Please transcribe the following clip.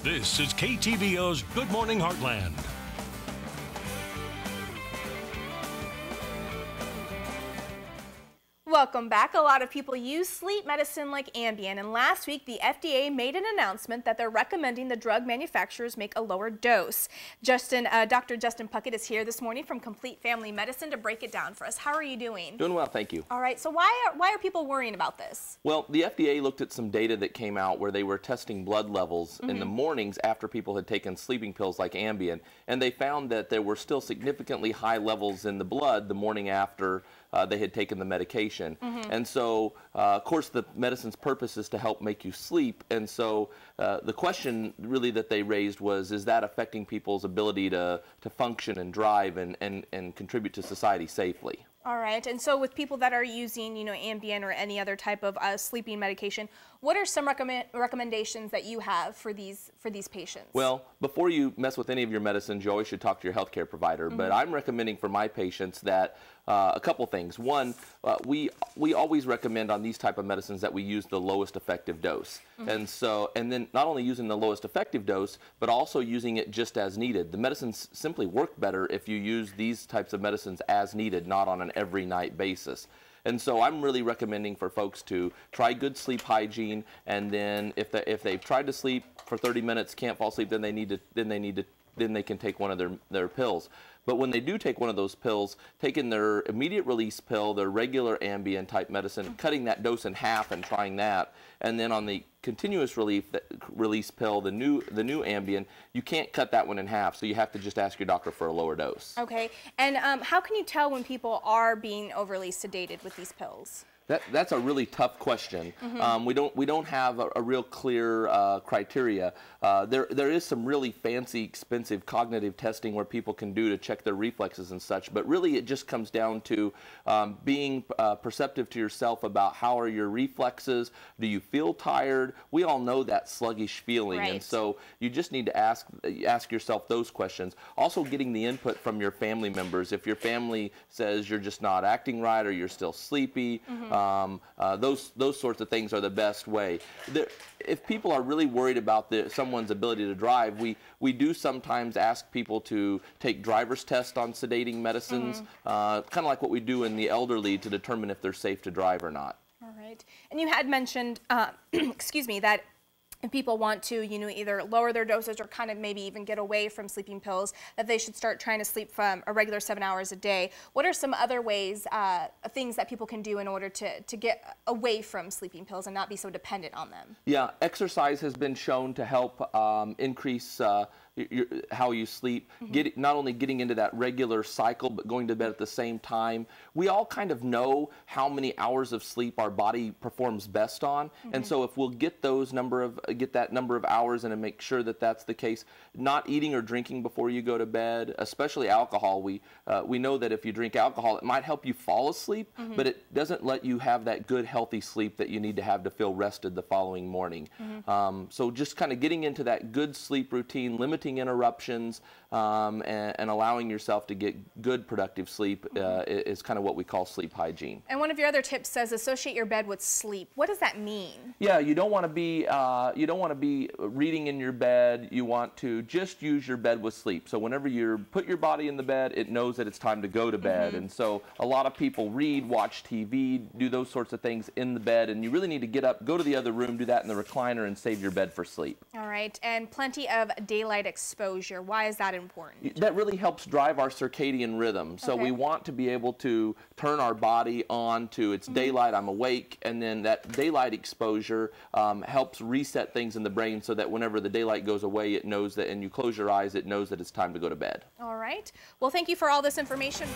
This is KTVO's Good Morning Heartland. Welcome back. A lot of people use sleep medicine like Ambien, and last week the FDA made an announcement that they're recommending the drug manufacturers make a lower dose. Dr. Justin Puckett is here this morning from Complete Family Medicine to break it down for us. How are you doing? Doing well, thank you. All right, so why are people worrying about this? Well, the FDA looked at some data that came out where they were testing blood levels in the mornings after people had taken sleeping pills like Ambien, and they found that there were still significantly high levels in the blood the morning after they had taken the medication. And so, of course, the medicine's purpose is to help make you sleep. And so the question really that they raised was, is that affecting people's ability to function and drive and contribute to society safely? All right, and so with people that are using, Ambien or any other type of sleeping medication, what are some recommendations that you have for these patients? Well, before you mess with any of your medicines, you always should talk to your healthcare provider. But I'm recommending for my patients that a couple things. One, we always recommend on these type of medicines that we use the lowest effective dose. And then not only using the lowest effective dose, but also using it just as needed. The medicines simply work better if you use these types of medicines as needed, not on an every night basis. And so I'm really recommending for folks to try good sleep hygiene, and then if they've tried to sleep for 30 minutes, can't fall asleep, then they can take one of their pills. But when they do take one of those pills, taking their immediate release pill, their regular Ambien type medicine, cutting that dose in half and trying that, and then on the continuous release pill, the new Ambien, you can't cut that one in half, so you have to just ask your doctor for a lower dose. Okay, and how can you tell when people are being overly sedated with these pills? That's a really tough question. We don't have a real clear criteria. There is some really fancy, expensive cognitive testing where people can do to check their reflexes and such, but really it just comes down to being perceptive to yourself about how are your reflexes. Do you feel tired? We all know that sluggish feeling, right. And so you just need to ask yourself those questions. Also, getting the input from your family members. If your family says you're just not acting right or you're still sleepy. Those sorts of things are the best way. If people are really worried about someone's ability to drive, we do sometimes ask people to take driver's tests on sedating medicines, kind of like what we do in the elderly to determine if they're safe to drive or not. All right. And you had mentioned, excuse me, that if people want to, either lower their dosage or kind of maybe even get away from sleeping pills, that they should start trying to sleep from a regular 7 hours a day. What are some other ways, things that people can do in order to get away from sleeping pills and not be so dependent on them? Yeah, exercise has been shown to help increase how you sleep, not only getting into that regular cycle, but going to bed at the same time. We all kind of know how many hours of sleep our body performs best on, and so if we'll get that number of hours and make sure that that's the case, not eating or drinking before you go to bed, especially alcohol. We know that if you drink alcohol, it might help you fall asleep, but it doesn't let you have that good, healthy sleep that you need to have to feel rested the following morning. So just kind of getting into that good sleep routine, limiting interruptions, and allowing yourself to get good productive sleep is kind of what we call sleep hygiene. And one of your other tips says associate your bed with sleep. What does that mean? Yeah, you don't want to be reading in your bed. You want to just use your bed with sleep. So whenever you put your body in the bed, it knows that it's time to go to bed. And so a lot of people read, watch TV, do those sorts of things in the bed, and you really need to get up, go to the other room, do that in the recliner, and save your bed for sleep. All right, and plenty of daylight exposure. Why is that important? That really helps drive our circadian rhythm. So we want to be able to turn our body on to it's daylight, I'm awake, and then that daylight exposure helps reset things in the brain so that whenever the daylight goes away, it knows that, and you close your eyes, it knows that it's time to go to bed. All right. Well, thank you for all this information.